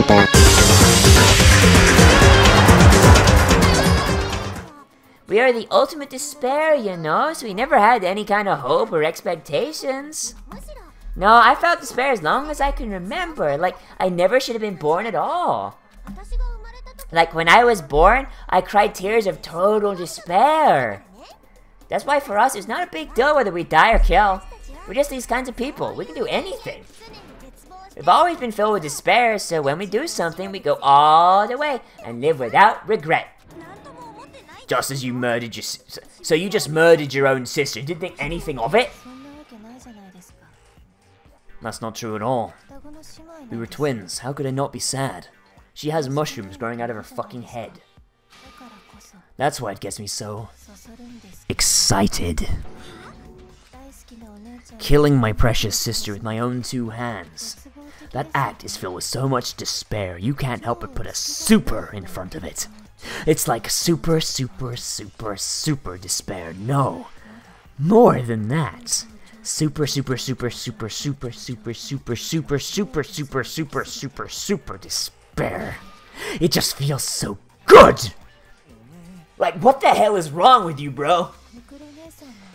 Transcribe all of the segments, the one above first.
Danganronpa. We are the ultimate despair, you know, so we never had any kind of hope or expectations. No, I felt despair as long as I can remember. Like, I never should have been born at all. Like, when I was born, I cried tears of total despair. That's why for us, it's not a big deal whether we die or kill. We're just these kinds of people. We can do anything. We've always been filled with despair, so when we do something, we go all the way and live without regret. Just as you murdered your... So you just murdered your own sister. Didn't think anything of it? That's not true at all. We were twins. How could I not be sad? She has mushrooms growing out of her fucking head. That's why it gets me so... excited. Killing my precious sister with my own 2 hands. That act is filled with so much despair, you can't help but put a super in front of it. It's like super, super, super, super despair. No. More than that. Super, super, super, super, super, super, super, super, super, super, super, super, super despair. It just feels so good! Like, what the hell is wrong with you, bro?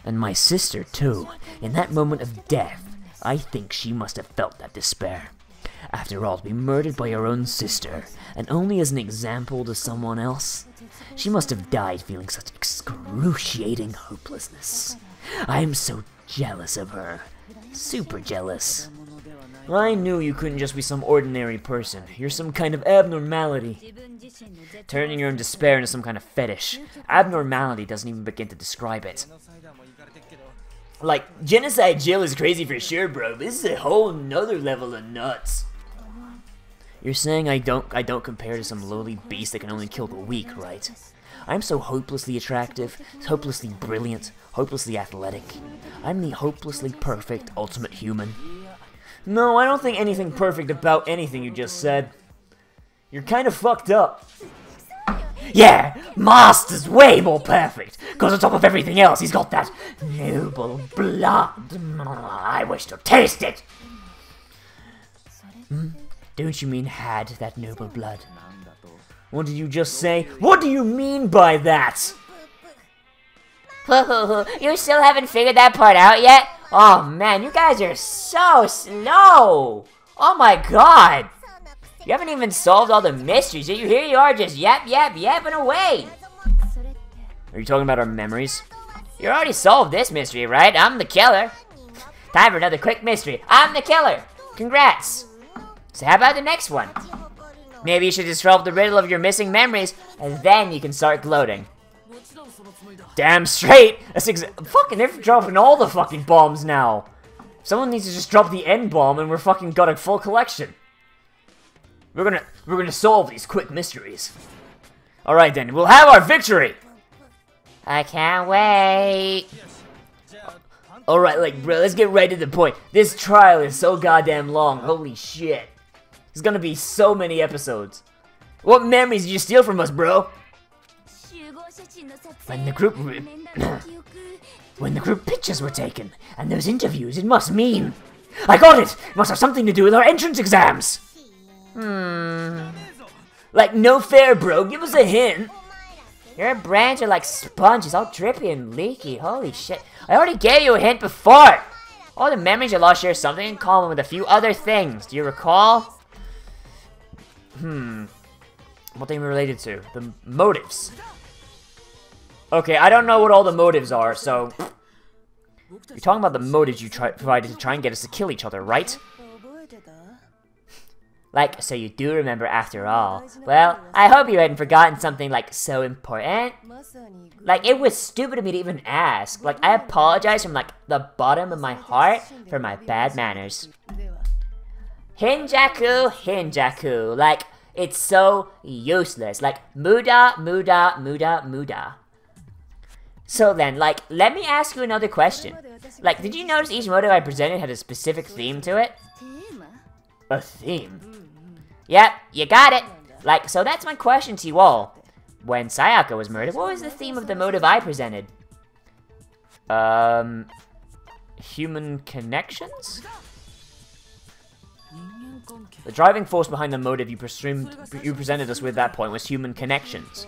And my sister, too. In that moment of death, I think she must have felt that despair. After all, to be murdered by your own sister, and only as an example to someone else, she must have died feeling such excruciating hopelessness. I'm so jealous of her. Super jealous. I knew you couldn't just be some ordinary person. You're some kind of abnormality. Turning your own despair into some kind of fetish. Abnormality doesn't even begin to describe it. Like, Genocide Jill is crazy for sure, bro, but this is a whole nother level of nuts. You're saying I don't compare to some lowly beast that can only kill the weak, right? I'm so hopelessly attractive, hopelessly brilliant, hopelessly athletic. I'm the hopelessly perfect ultimate human. No, I don't think anything perfect about anything you just said. You're kind of fucked up. Yeah, Master's way more perfect, because on top of everything else, he's got that noble blood. I wish to taste it. Don't you mean had that noble blood? What did you just say? What do you mean by that? You still haven't figured that part out yet? Oh man, you guys are so slow! Oh my god! You haven't even solved all the mysteries, yet here you are just yapping away! Are you talking about our memories? You already solved this mystery, right? I'm the killer. Time for another quick mystery. I'm the killer! Congrats! So how about the next one? Maybe you should just solve the riddle of your missing memories, and then you can start gloating. Damn straight! Fucking, they're dropping all the fucking bombs now! Someone needs to just drop the N bomb and we're fucking got a full collection. We're gonna solve these quick mysteries. Alright then, we'll have our victory! I can't wait! Alright, like, bro, let's get right to the point. This trial is so goddamn long, holy shit. There's gonna be so many episodes. What memories did you steal from us, bro? When the group pictures were taken, and those interviews, it must mean... I got it! It must have something to do with our entrance exams! Like, no fair, bro. Give us a hint. Your brains are like sponges, all drippy and leaky. Holy shit. I already gave you a hint before! All the memories you lost share something in common with a few other things. Do you recall? What they related to? The motives. Okay, I don't know what all the motives are, so... You're talking about the motives you provided to try and get us to kill each other, right? Like, so you do remember after all. Well, I hope you hadn't forgotten something, like, so important. Like, it was stupid of me to even ask. Like, I apologize from, like, the bottom of my heart for my bad manners. Hinjaku. Like, it's so useless. Like, muda. So then, like, let me ask you another question. Like, did you notice each motive I presented had a specific theme to it? A theme? Yep, you got it. Like, so that's my question to you all. When Sayaka was murdered, what was the theme of the motive I presented? Human connections? The driving force behind the motive you presented us with at that point was human connections.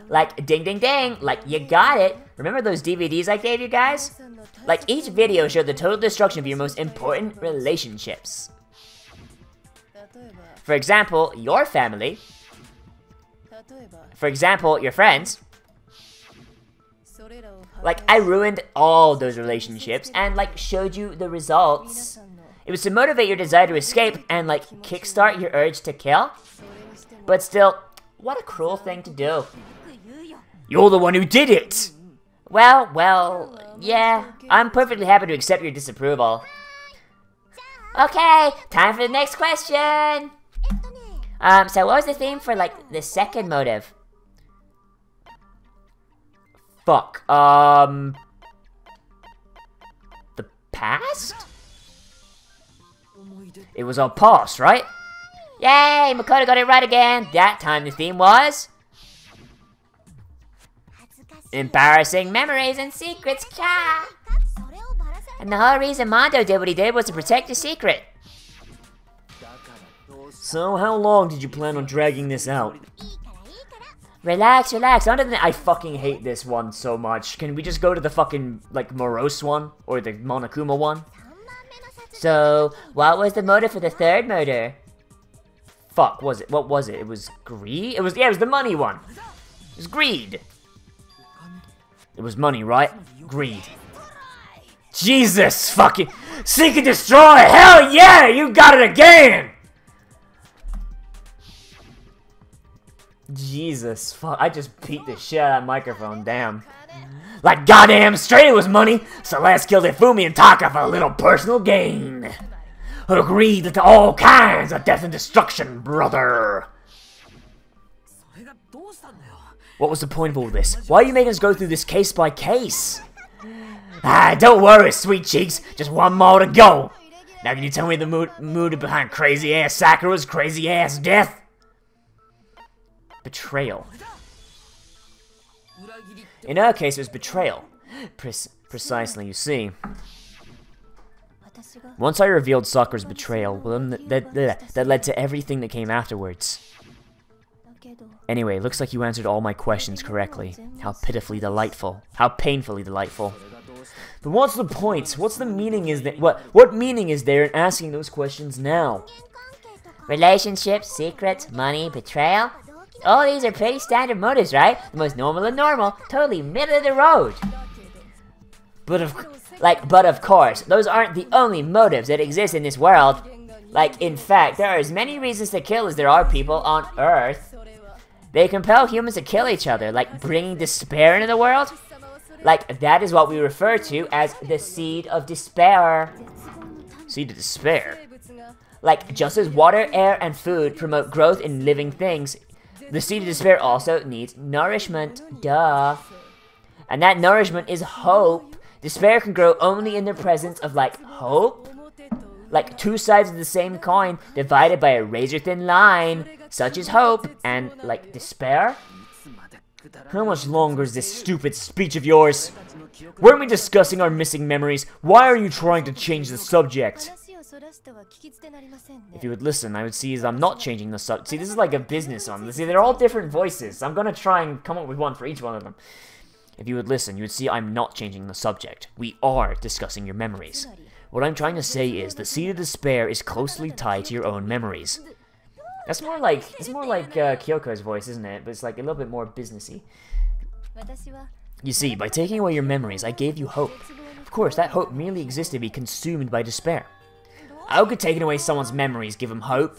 Like, ding ding ding, like, you got it. Remember those DVDs I gave you guys? Like, each video showed the total destruction of your most important relationships. For example, your family. For example, your friends. Like, I ruined all those relationships and, like, showed you the results. It was to motivate your desire to escape and, like, kickstart your urge to kill. But still, what a cruel thing to do. You're the one who did it! Well, yeah, I'm perfectly happy to accept your disapproval. Okay, time for the next question! So what was the theme for, like, the second motive? Fuck, the past? It was our past, right? Yay, Makoto got it right again! That time the theme was... embarrassing memories and secrets, cha! And the whole reason Mondo did what he did was to protect the secret. So, how long did you plan on dragging this out? Relax. I fucking hate this one so much. Can we just go to the fucking, like, morose one? Or the Monokuma one? So, what was the motive for the third murder? Fuck, was it? What was it? It was greed? It was the money one. It was greed. It was money, right? Greed. Jesus fucking... Seek and destroy! Hell yeah! You got it again! Jesus fuck. I just beat the shit out of that microphone, damn. Like goddamn straight it was money! Celeste killed Ifumi and Taka for a little personal gain. Agreed to all kinds of death and destruction, brother! What was the point of all this? Why are you making us go through this case by case? Ah, don't worry, sweet cheeks. Just one more to go. Now can you tell me the mood behind crazy-ass Sakura's crazy-ass death? Betrayal. In her case, it was betrayal. Precisely, you see. Once I revealed Sakura's betrayal, well, that led to everything that came afterwards. Anyway, looks like you answered all my questions correctly. How pitifully delightful. How painfully delightful. But what's the point? What's the meaning is that what meaning is there in asking those questions now? Relationships, secrets, money, betrayal? All these are pretty standard motives, right? The most normal of normal, totally middle of the road. But of course, those aren't the only motives that exist in this world. Like, in fact, there are as many reasons to kill as there are people on Earth. They compel humans to kill each other, like bringing despair into the world. Like, that is what we refer to as the seed of despair. Seed of despair? Like, just as water, air, and food promote growth in living things, the seed of despair also needs nourishment. Duh. And that nourishment is hope. Despair can grow only in the presence of, like, hope. Like two sides of the same coin divided by a razor-thin line, such as hope and, like, despair. How much longer is this stupid speech of yours? Weren't we discussing our missing memories? Why are you trying to change the subject? If you would listen, I would see I'm not changing the subject. See, this is like a business one. See, they're all different voices. I'm gonna try and come up with one for each one of them. If you would listen, you would see I'm not changing the subject. We are discussing your memories. What I'm trying to say is the seed of despair is closely tied to your own memories. It's more like Kyoko's voice, isn't it? But it's like a little bit more businessy. You see, by taking away your memories, I gave you hope. Of course, that hope merely existed to be consumed by despair. How could taking away someone's memories give him hope?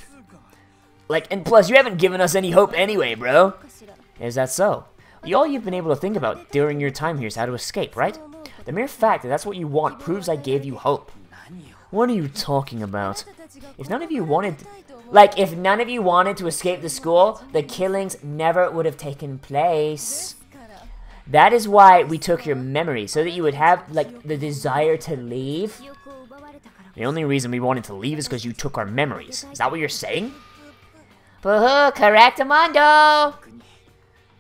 Like, and plus, you haven't given us any hope anyway, bro. Is that so? All you've been able to think about during your time here is how to escape, right? The mere fact that that's what you want proves I gave you hope. What are you talking about? If none of you wanted... Like, if none of you wanted to escape the school, the killings never would have taken place. That is why we took your memory, so that you would have, like, the desire to leave. The only reason we wanted to leave is because you took our memories. Is that what you're saying? Boo-hoo, correctamundo!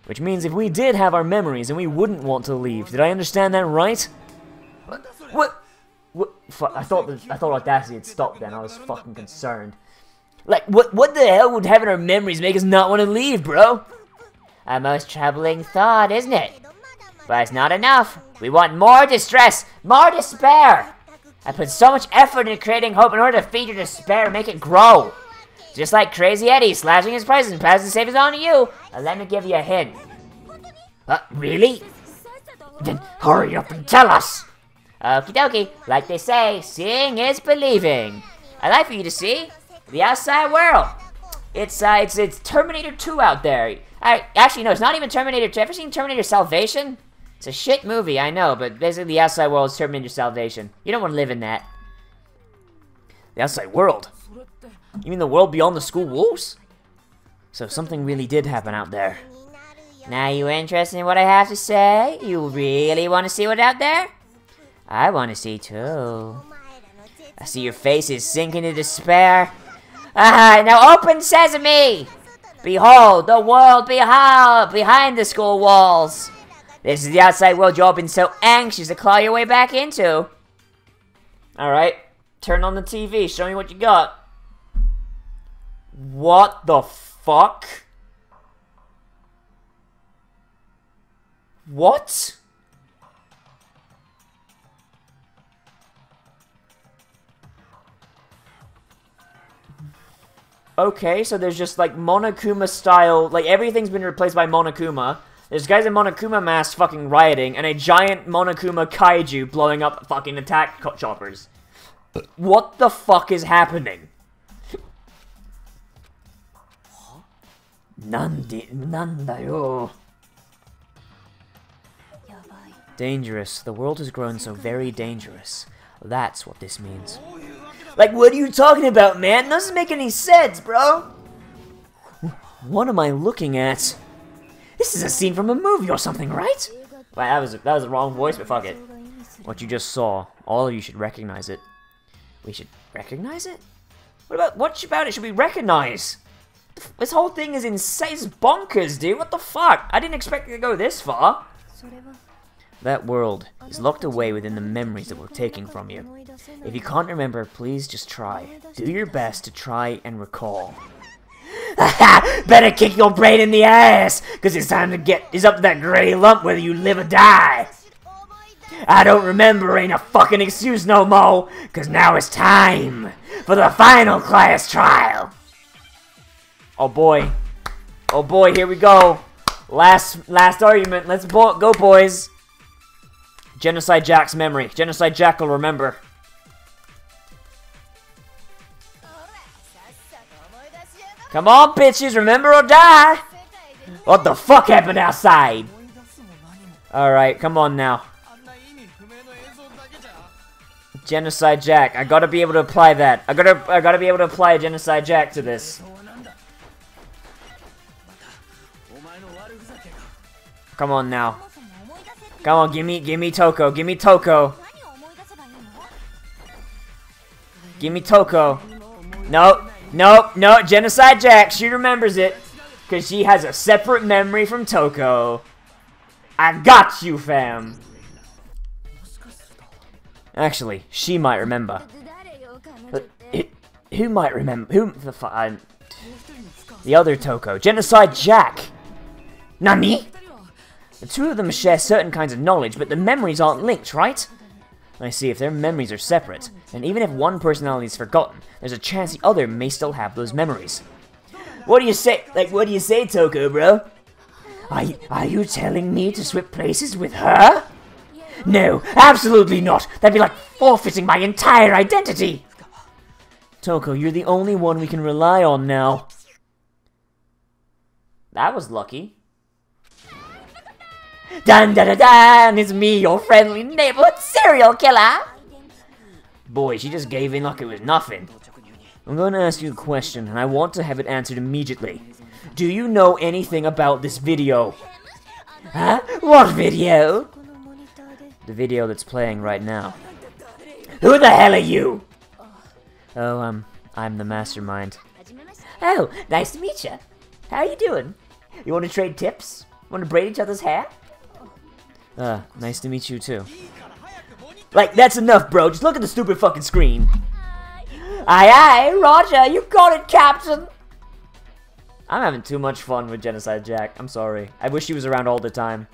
Which means if we did have our memories, then we wouldn't want to leave. Did I understand that right? What? I thought Audacity had stopped then. I was fucking concerned. Like, what the hell would having our memories make us not want to leave, bro? A most troubling thought, isn't it? But it's not enough. We want more distress, more despair. I put so much effort into creating hope in order to feed your despair and make it grow. Just like Crazy Eddie slashing his prices and passing savings on to you. Let me give you a hint. Really? Then hurry up and tell us. Okie dokie. Like they say, seeing is believing. I'd like for you to see the outside world. It's Terminator 2 out there. Actually, no, it's not even Terminator 2. Ever seen Terminator Salvation? It's a shit movie, I know, but basically the outside world is Terminator Salvation. You don't want to live in that. The outside world? You mean the world beyond the school walls? So something really did happen out there. Now you interested in what I have to say? You really want to see what's out there? I want to see too. I see your faces sinking into despair. Now open sesame! Behold, the world behind the school walls. This is the outside world you've all been so anxious to claw your way back into. Alright, turn on the TV, show me what you got. What the fuck? What? Okay, so there's just like Monokuma style, like everything's been replaced by Monokuma. There's guys in Monokuma masks fucking rioting, and a giant Monokuma kaiju blowing up fucking attack choppers. What the fuck is happening? Nandayo. Dangerous. The world has grown so very dangerous. That's what this means. Like, what are you talking about, man? Doesn't make any sense, bro. What am I looking at? This is a scene from a movie or something, right? Well, that was the wrong voice, but fuck it. What you just saw, all of you should recognize it. We should recognize it? What about it should we recognize? This whole thing is insane. It's bonkers, dude. What the fuck? I didn't expect it to go this far. That world is locked away within the memories that we're taking from you. If you can't remember, please just try. Do your best to try and recall. Better kick your brain in the ass, cause it's time to get up to that gray lump whether you live or die. I don't remember ain't a fucking excuse no more, cause now it's time for the final class trial. Oh boy, here we go. Last argument. Let's go, boys. Genocide Jack's memory. Genocide Jack will remember. Come on, bitches, remember or die! What the fuck happened outside? Alright, come on now. Genocide Jack. I gotta be able to apply that. I gotta be able to apply a Genocide Jack to this. Come on now. Come on, give me Toko. Give me Toko. Give me Toko. No, Genocide Jack. She remembers it. Because she has a separate memory from Toko. I got you, fam. Actually, she might remember. But who might remember? Who the fuck? The other Toko. Genocide Jack. Nani? The two of them share certain kinds of knowledge, but the memories aren't linked, right? I see, if their memories are separate, and even if one personality is forgotten, there's a chance the other may still have those memories. What do you say? Like, what do you say, Toko, bro? Are you telling me to swap places with her? No, absolutely not. That'd be like forfeiting my entire identity. Toko, you're the only one we can rely on now. That was lucky. Dun dun dun dun! It's me, your friendly neighborhood serial killer! Boy, she just gave in like it was nothing. I'm going to ask you a question, and I want to have it answered immediately. Do you know anything about this video? Huh? What video? The video that's playing right now. Who the hell are you? Oh, I'm the mastermind. Oh, nice to meet you. How are you doing? You want to trade tips? Want to braid each other's hair? Nice to meet you too. Like, that's enough, bro. Just look at the stupid fucking screen. Aye aye, Roger, you got it, Captain! I'm having too much fun with Genocide Jack. I'm sorry. I wish she was around all the time.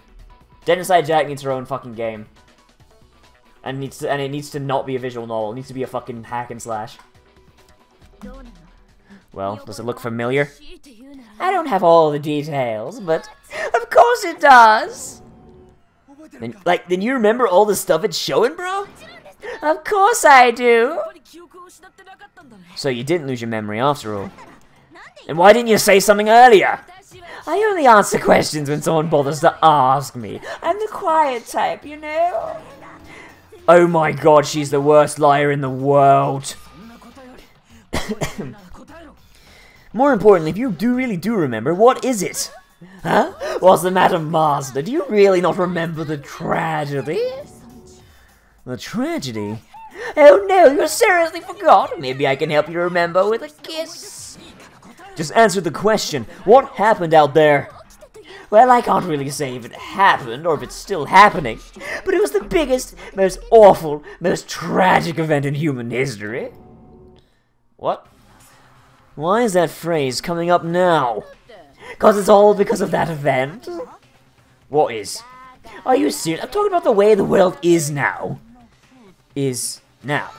Genocide Jack needs her own fucking game. And it needs to not be a visual novel. It needs to be a fucking hack and slash. Well, does it look familiar? I don't have all the details, but of course it does! Then you remember all the stuff it's showing, bro? Of course I do! So you didn't lose your memory after all. And why didn't you say something earlier? I only answer questions when someone bothers to ask me. I'm the quiet type, you know? Oh my god, she's the worst liar in the world. More importantly, if you really do remember, what is it? Huh? What's the matter, Master? Do you really not remember the tragedy? The tragedy? Oh no, you seriously forgot? Maybe I can help you remember with a kiss. Just answer the question. What happened out there? Well, I can't really say if it happened or if it's still happening, but it was the biggest, most awful, most tragic event in human history. What? Why is that phrase coming up now? Cause it's all because of that event? What is? Are you serious? I'm talking about the way the world is now. Is now.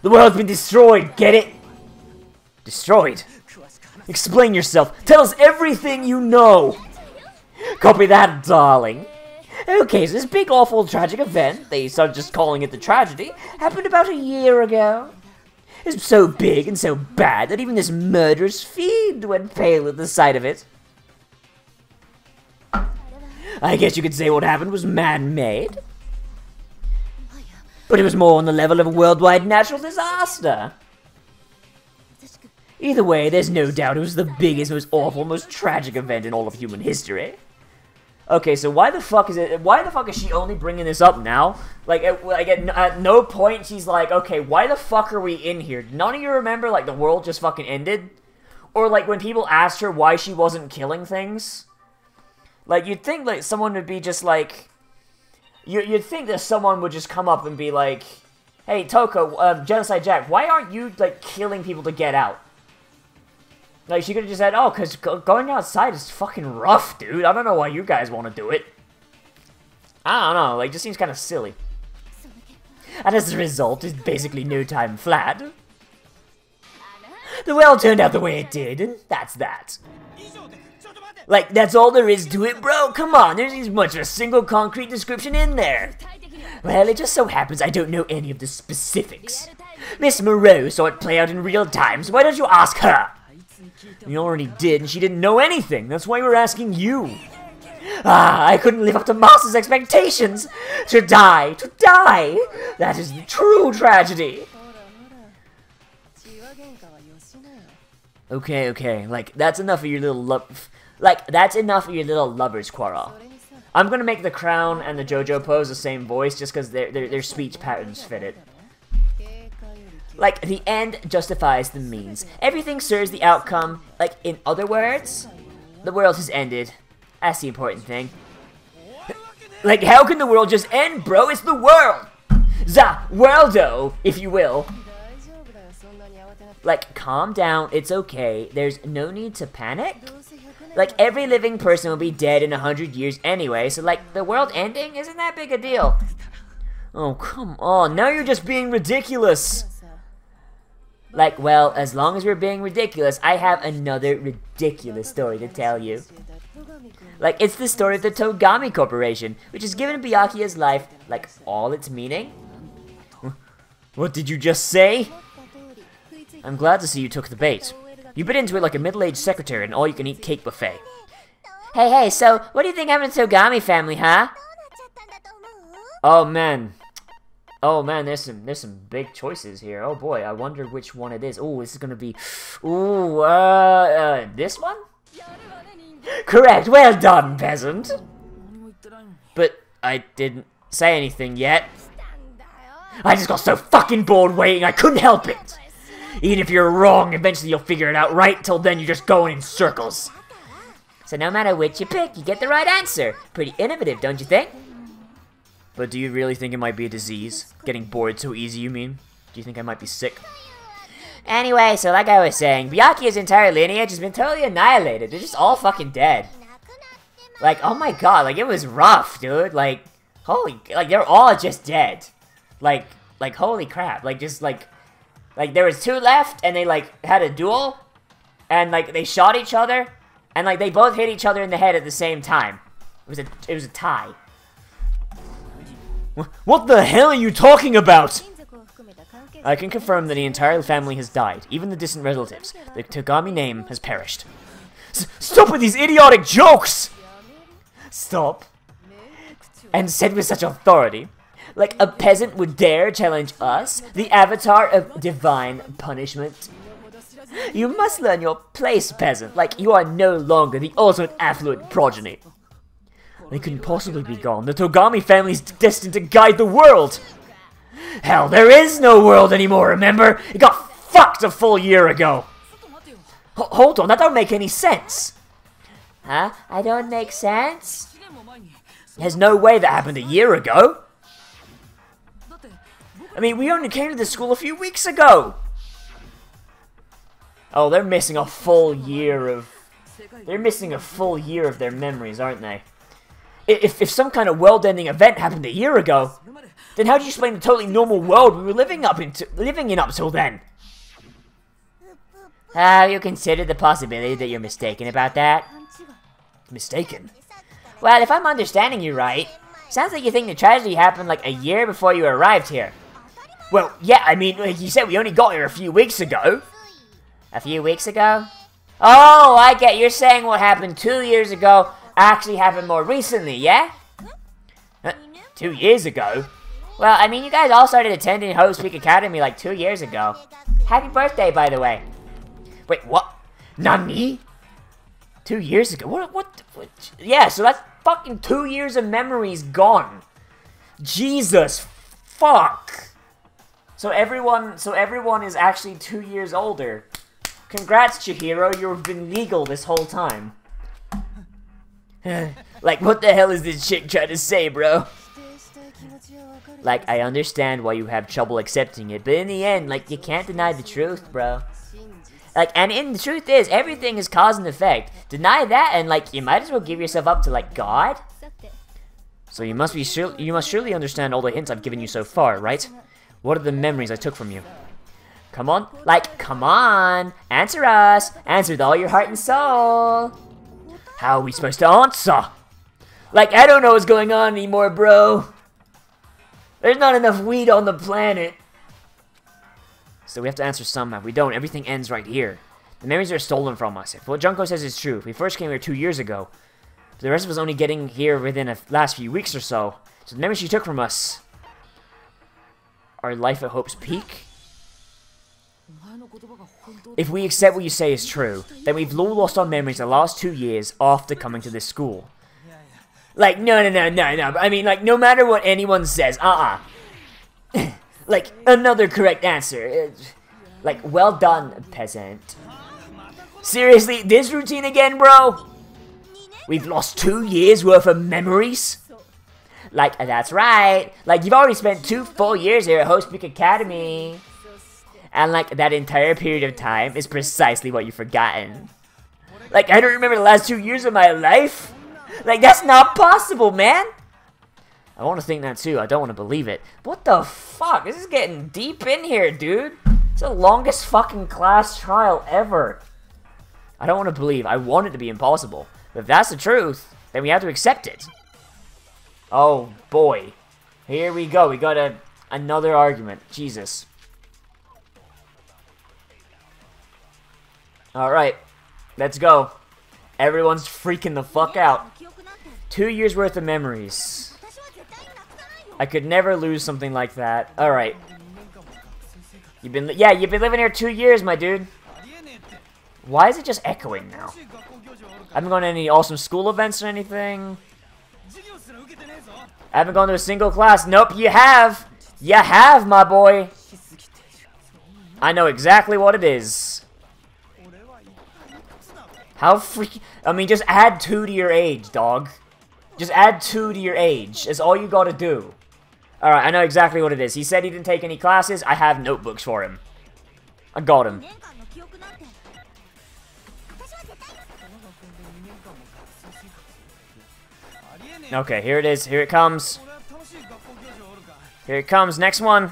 The world's been destroyed, get it? Destroyed? Explain yourself. Tell us everything you know. Copy that, darling. Okay, so this big, awful, tragic event, they started just calling it the tragedy, happened about a year ago. It was so big and so bad that even this murderous fiend went pale at the sight of it. I guess you could say what happened was man-made. But it was more on the level of a worldwide natural disaster. Either way, there's no doubt it was the biggest, most awful, most tragic event in all of human history. Okay, so why the fuck is she only bringing this up now? Like at no point she's like, okay, why the fuck are we in here? None of you remember, like, the world just fucking ended? Or, like, when people asked her why she wasn't killing things? Like, you'd think, like, someone would be just, like... You'd think that someone would just come up and be like, hey, Toko, Genocide Jack, why aren't you, like, killing people to get out? Like, she could have just said, oh, because going outside is fucking rough, dude. I don't know why you guys want to do it. I don't know, like, just seems kind of silly. And as a result, it's basically no time flat. The world turned out the way it did, and that's that. Like, that's all there is to it, bro? Come on, there isn't much of a single concrete description in there. Well, it just so happens I don't know any of the specifics. Miss Moreau saw it play out in real time, so why don't you ask her? You already did, and she didn't know anything. That's why we're asking you. Ah, I couldn't live up to Master's expectations. To die. That is the true tragedy. Okay. Like, that's enough of your little lovers quarrel. I'm gonna make the Crown and the JoJo pose the same voice just because their speech patterns fit it. Like, the end justifies the means. Everything serves the outcome. Like, in other words, the world has ended. That's the important thing. Like, how can the world just end, bro? It's the world! The worldo, if you will. Like, calm down, it's okay. There's no need to panic. Like, every living person will be dead in 100 years anyway, so, like, the world ending isn't that big a deal. Oh, come on, now you're just being ridiculous. Like, well, as long as we're being ridiculous, I have another ridiculous story to tell you. Like, it's the story of the Togami Corporation, which has given Byakuya's life, like, all its meaning. What did you just say? I'm glad to see you took the bait. You bit into it like a middle-aged secretary at an all-you-can-eat cake buffet. Hey, so, what do you think happened to the Togami family, huh? Oh, man, there's some big choices here. Oh boy, I wonder which one it is. Oh, this is gonna be... Ooh, this one? Correct, well done, peasant! But I didn't say anything yet. I just got so fucking bored waiting, I couldn't help it! Even if you're wrong, eventually you'll figure it out, right? Till then, you're just going in circles. So no matter which you pick, you get the right answer. Pretty innovative, don't you think? But do you really think it might be a disease? Getting bored so easy, you mean? Do you think I might be sick? Anyway, so like I was saying, Byakuya's entire lineage has been totally annihilated. They're just all fucking dead. Like, oh my god, like, it was rough, dude. Like, holy, like, they're all just dead. Like, holy crap. Like, just, like, there was 2 left, and they, like, had a duel, and, like, they shot each other, and, like, they both hit each other in the head at the same time. It was a tie. What the hell are you talking about? I can confirm that the entire family has died, even the distant relatives. The Togami name has perished. Stop with these idiotic jokes! Stop. And said with such authority. Like a peasant would dare challenge us, the avatar of divine punishment. You must learn your place, peasant, like you are no longer the ultimate affluent progeny. They couldn't possibly be gone. The Togami family's destined to guide the world! Hell, there is no world anymore, remember? It got fucked a full year ago! Hold on, that don't make any sense! Huh? I don't make sense? There's no way that happened a year ago! I mean, we only came to this school a few weeks ago! Oh, they're missing a full year of... They're missing a full year of their memories, aren't they? If some kind of world-ending event happened a year ago, then how do you explain the totally normal world we were living in up till then? Have you considered the possibility that you're mistaken about that? Mistaken? Well, if I'm understanding you right, sounds like you think the tragedy happened like a year before you arrived here. Well, yeah, I mean, like you said, we only got here a few weeks ago. A few weeks ago? Oh, I get you're saying what happened 2 years ago actually happened more recently, yeah? 2 years ago? Well, I mean, you guys all started attending Havoc Peak Academy like 2 years ago. Happy birthday, by the way. Wait, what? Nani? 2 years ago? What? Yeah, so that's fucking 2 years of memories gone. Jesus, fuck. So everyone is actually 2 years older. Congrats, Chihiro, you've been legal this whole time. Like, what the hell is this chick trying to say, bro? Like, I understand why you have trouble accepting it, but in the end, like, you can't deny the truth, bro. Like, and the truth is, everything is cause and effect. Deny that, and, like, you might as well give yourself up to, like, God? So you must surely understand all the hints I've given you so far, right? What are the memories I took from you? Come on. Like, come on. Answer us. Answer with all your heart and soul. How are we supposed to answer? Like, I don't know what's going on anymore, bro. There's not enough weed on the planet. So we have to answer somehow. If we don't, everything ends right here. The memories are stolen from us. If what Junko says is true, we first came here 2 years ago. But the rest of us only getting here within the last few weeks or so. So the memories she took from us... Our life at Hope's Peak? If we accept what you say is true, then we've all lost our memories the last 2 years after coming to this school. Like, no. I mean, like, no matter what anyone says, like, another correct answer. Like, well done, peasant. Seriously, this routine again, bro? We've lost 2 years worth of memories? Like, that's right. Like, you've already spent 2 full years here at Havoc Peak Academy. And, like, that entire period of time is precisely what you've forgotten. Like, I don't remember the last 2 years of my life? Like, that's not possible, man! I want to think that too. I don't want to believe it. What the fuck? This is getting deep in here, dude. It's the longest fucking class trial ever. I don't want to believe. I want it to be impossible. But if that's the truth, then we have to accept it. Oh, boy. Here we go. We got another argument. Jesus. Alright. Let's go. Everyone's freaking the fuck out. 2 years worth of memories. I could never lose something like that. Alright. You've been living here 2 years, my dude. Why is it just echoing now? I haven't gone to any awesome school events or anything. I haven't gone to a single class. Nope, you have. You have, my boy. I know exactly what it is. How freaking... I mean, just add 2 to your age, dog. Just add 2 to your age. That's all you gotta do. Alright, I know exactly what it is. He said he didn't take any classes. I have notebooks for him. I got him. Okay, here it is. Here it comes. Here it comes. Next one.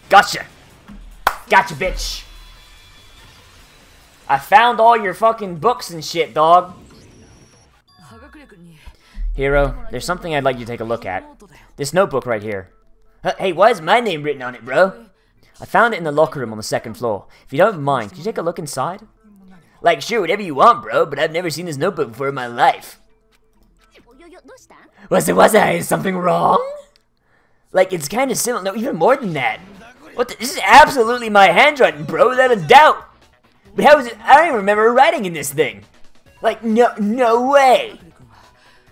Gotcha. Gotcha, bitch. I found all your fucking books and shit, dog. Hero, there's something I'd like you to take a look at. This notebook right here. Hey, why is my name written on it, bro? I found it in the locker room on the second floor. If you don't mind, could you take a look inside? Like, sure, whatever you want, bro, but I've never seen this notebook before in my life. Was it? Is something wrong? Like, it's kind of similar. No, even more than that. What the? This is absolutely my handwriting, bro, without a doubt. But how is it? I don't even remember writing in this thing. Like, no way.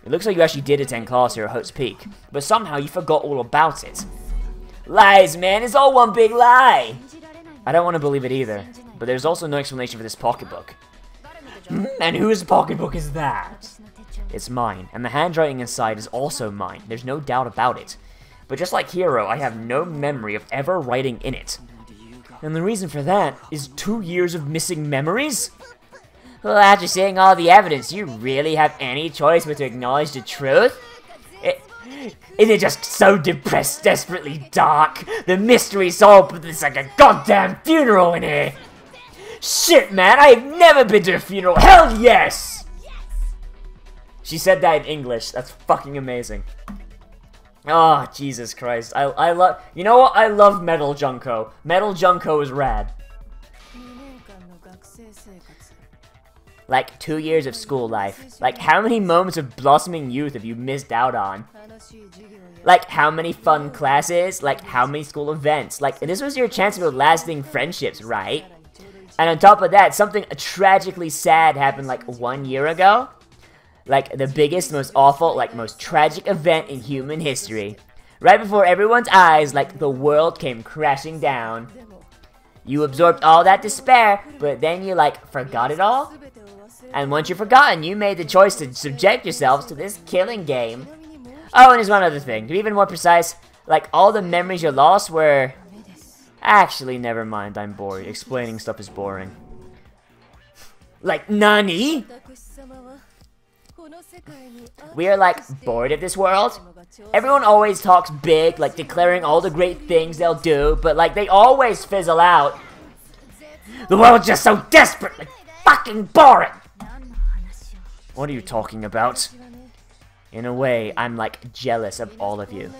It looks like you actually did attend class here at Hope's Peak, but somehow you forgot all about it. Lies, man. It's all one big lie. I don't want to believe it either, but there's also no explanation for this pocketbook. And whose pocketbook is that? It's mine, and the handwriting inside is also mine. There's no doubt about it. But just like Hero, I have no memory of ever writing in it. And the reason for that is 2 years of missing memories? Well, after seeing all the evidence, do you really have any choice but to acknowledge the truth? Is it just so depressed, desperately dark? The mystery solved, but there's like a goddamn funeral in here! Shit, man, I have never been to a funeral! Hell yes! She said that in English. That's fucking amazing. Oh, Jesus Christ. I love... You know what? I love Metal Junko. Metal Junko is rad. Like, 2 years of school life. Like, how many moments of blossoming youth have you missed out on? Like, how many fun classes? Like, how many school events? Like, this was your chance to build lasting friendships, right? And on top of that, something tragically sad happened, like, 1 year ago. Like, the biggest, most awful, like, most tragic event in human history. Right before everyone's eyes, like, the world came crashing down. You absorbed all that despair, but then you, like, forgot it all? And once you're forgotten, you made the choice to subject yourselves to this killing game. Oh, and there's one other thing. To be even more precise, like, all the memories you lost were... Actually, never mind, I'm bored. Explaining stuff is boring. Like, nani? We are, like, bored of this world? Everyone always talks big, like, declaring all the great things they'll do, but, like, they always fizzle out. The world's just so desperately fucking boring! What are you talking about? In a way, I'm, like, jealous of all of you.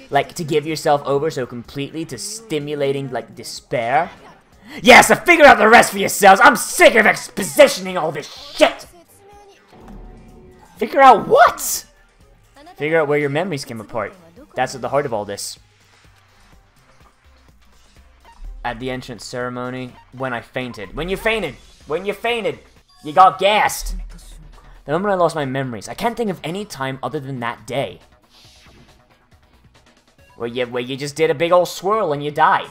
Like, to give yourself over so completely to stimulating, like, despair? Yeah, so figure out the rest for yourselves! I'm sick of expositioning all this shit! Figure out what? Figure out where your memories came apart. That's at the heart of all this. At the entrance ceremony, when I fainted. When you fainted! When you fainted! You got gassed! The moment I lost my memories, I can't think of any time other than that day. Where you just did a big old swirl and you died.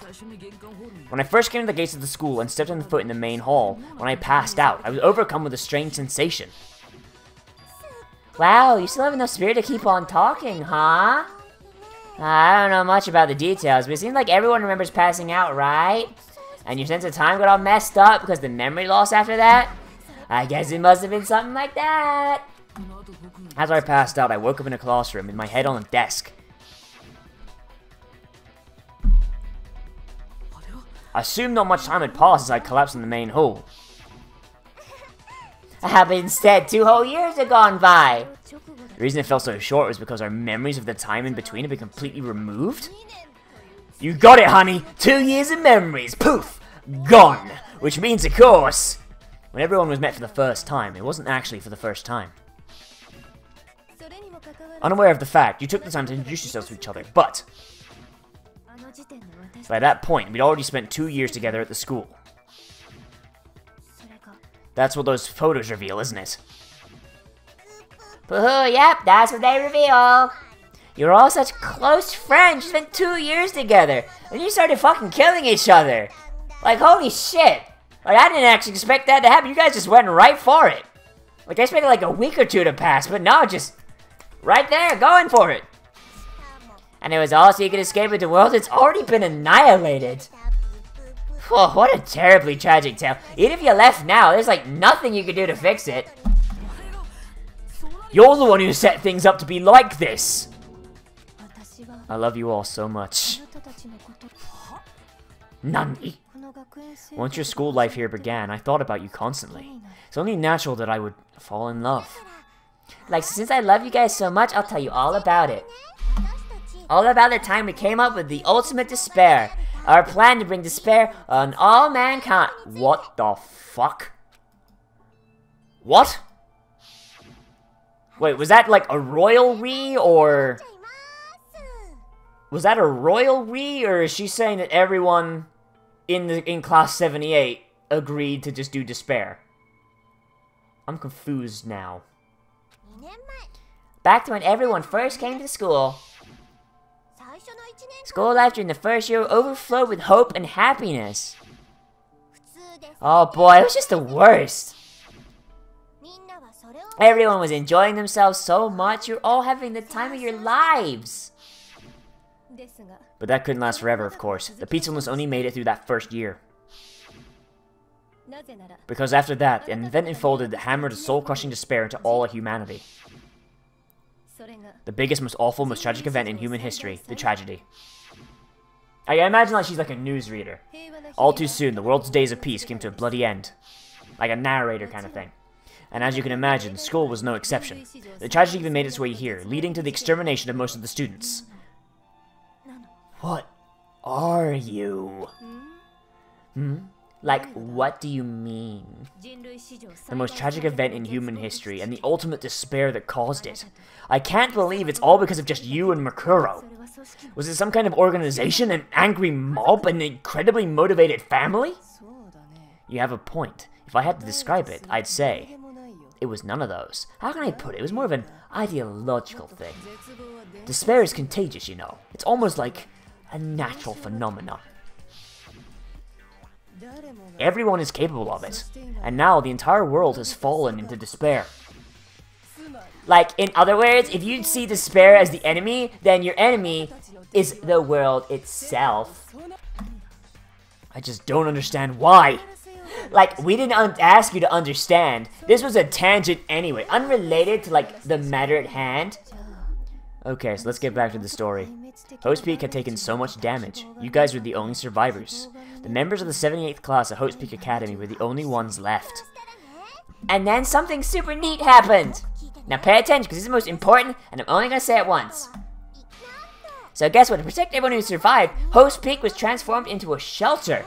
When I first came to the gates of the school and stepped on foot in the main hall, when I passed out, I was overcome with a strange sensation. Wow, you still have enough spirit to keep on talking, huh? I don't know much about the details, but it seems like everyone remembers passing out, right? And your sense of time got all messed up because the memory loss after that? I guess it must have been something like that. After I passed out, I woke up in a classroom with my head on a desk. I assumed not much time had passed as I collapsed in the main hall. But instead, 2 whole years had gone by. The reason it felt so short was because our memories of the time in between had been completely removed. You got it, honey! 2 years of memories, poof! Gone! Which means, of course, when everyone was met for the first time, it wasn't actually for the first time. Unaware of the fact, you took the time to introduce yourselves to each other, but by that point, we'd already spent 2 years together at the school. That's what those photos reveal, isn't it? Boo-hoo, yep, that's what they reveal. You're all such close friends, you spent 2 years together, and you started fucking killing each other. Like, holy shit. Like, I didn't actually expect that to happen, you guys just went right for it. Like, I expected like a week or two to pass, but no, just right there, going for it. And it was all so you could escape into a world that's already been annihilated. Oh, what a terribly tragic tale. Even if you left now, there's like nothing you could do to fix it. You're the one who set things up to be like this. I love you all so much. Nani? Once your school life here began, I thought about you constantly. It's only natural that I would fall in love. Like, since I love you guys so much, I'll tell you all about it. All about the time we came up with the ultimate despair. Our plan to bring despair on all mankind. What the fuck? What? Wait, was that like a royal-ry, or... Was that a royal-ry, or is she saying that everyone in class 78 agreed to just do despair? I'm confused now. Back to when everyone first came to school. School life during the first year overflowed with hope and happiness. Oh boy, it was just the worst. Everyone was enjoying themselves so much. You're all having the time of your lives. But that couldn't last forever, of course. The peacefulness only made it through that first year. Because after that, an event unfolded that hammered a soul-crushing despair into all of humanity. The biggest, most awful, most tragic event in human history. The tragedy. I imagine like she's like a newsreader. All too soon, the world's days of peace came to a bloody end. Like a narrator kind of thing. And as you can imagine, school was no exception. The tragedy even made its way here, leading to the extermination of most of the students. What are you? Like, what do you mean? The most tragic event in human history, and the ultimate despair that caused it. I can't believe it's all because of just you and Makuro. Was it some kind of organization, an angry mob, an incredibly motivated family? You have a point. If I had to describe it, I'd say it was none of those. How can I put it? It was more of an ideological thing. Despair is contagious, you know. It's almost like a natural phenomenon. Everyone is capable of it, and now the entire world has fallen into despair. Like, in other words, if you see despair as the enemy, then your enemy is the world itself. I just don't understand why. Like, we didn't ask you to understand. This was a tangent anyway, unrelated to, like, the matter at hand. Okay, so let's get back to the story. Host Peak had taken so much damage. You guys were the only survivors. The members of the 78th class at Host Peak Academy were the only ones left. And then something super neat happened! Now pay attention, because this is the most important, and I'm only going to say it once. So guess what? To protect everyone who survived, Host Peak was transformed into a shelter.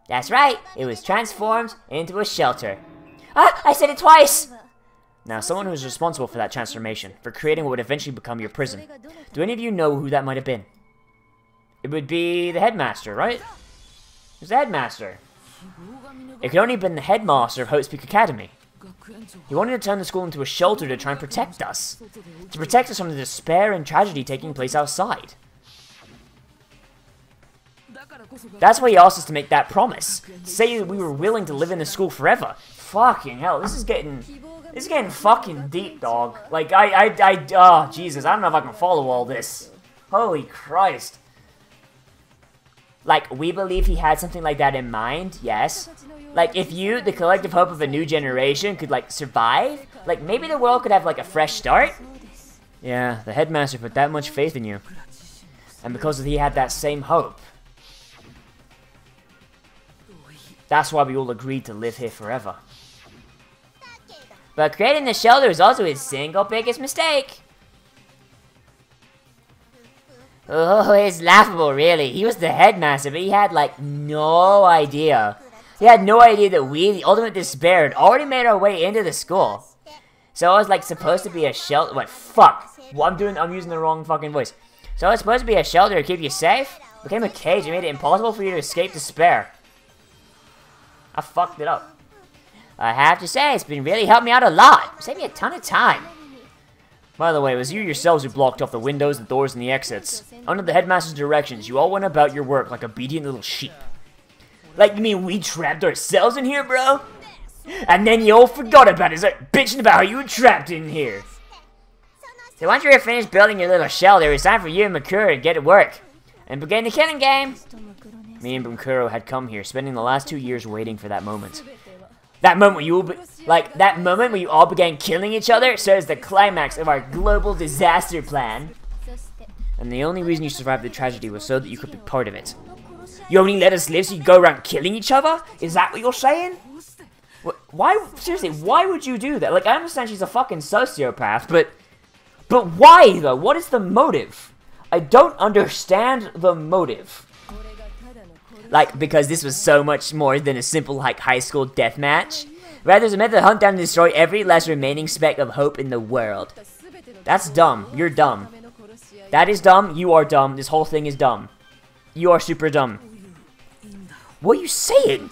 That's right, it was transformed into a shelter. Ah, I said it twice! Now, someone who was responsible for that transformation, for creating what would eventually become your prison. Do any of you know who that might have been? It would be the headmaster, right? It was the headmaster. It could only have been the headmaster of Host Peak Academy. He wanted to turn the school into a shelter to try and protect us. To protect us from the despair and tragedy taking place outside. That's why he asked us to make that promise. To say that we were willing to live in the school forever. Fucking hell, this is getting fucking deep, dog. Like, oh, Jesus, I don't know if I can follow all this. Holy Christ. Like, we believe he had something like that in mind, yes. Like, if you, the collective hope of a new generation, could, like, survive, like, maybe the world could have, like, a fresh start. Yeah, the headmaster put that much faith in you. And because he had that same hope, that's why we all agreed to live here forever. But creating the shelter was also his single biggest mistake. Oh, it's laughable, really. He was the headmaster, but he had, like, no idea. He had no idea that we, the ultimate despair, had already made our way into the school. So it was, like, supposed to be a shelter. What, fuck. Well, I'm using the wrong fucking voice. So it was supposed to be a shelter to keep you safe. It became a cage and made it impossible for you to escape despair. I fucked it up. I have to say, it's been really helped me out a lot. It saved me a ton of time. By the way, it was you yourselves who blocked off the windows, the doors, and the exits. Under the headmaster's directions, you all went about your work like obedient little sheep. Like, you mean we trapped ourselves in here, bro? And then you all forgot about it, like bitching about how you were trapped in here. So once you were finished building your little shelter, it was time for you and Makuro to get to work and begin the killing game. Me and Makuro had come here, spending the last 2 years waiting for that moment. That moment where you all that moment where you all began killing each other serves the climax of our global disaster plan. And the only reason you survived the tragedy was so that you could be part of it. You only let us live so you go around killing each other? Is that what you're saying? Why, seriously, why would you do that? Like, I understand she's a fucking sociopath, but why, though? What is the motive? I don't understand the motive. Like, because this was so much more than a simple, like, high school deathmatch. Rather, it's meant to hunt down and destroy every last remaining speck of hope in the world. That's dumb. You're dumb. That is dumb. You are dumb. This whole thing is dumb. You are super dumb. What are you saying?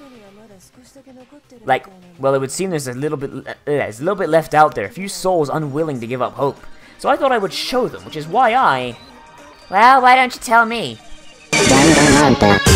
Like, well, it would seem there's a little bit left out there. A few souls unwilling to give up hope. So I thought I would show them, which is why I... Well, why don't you tell me? Danganronpa.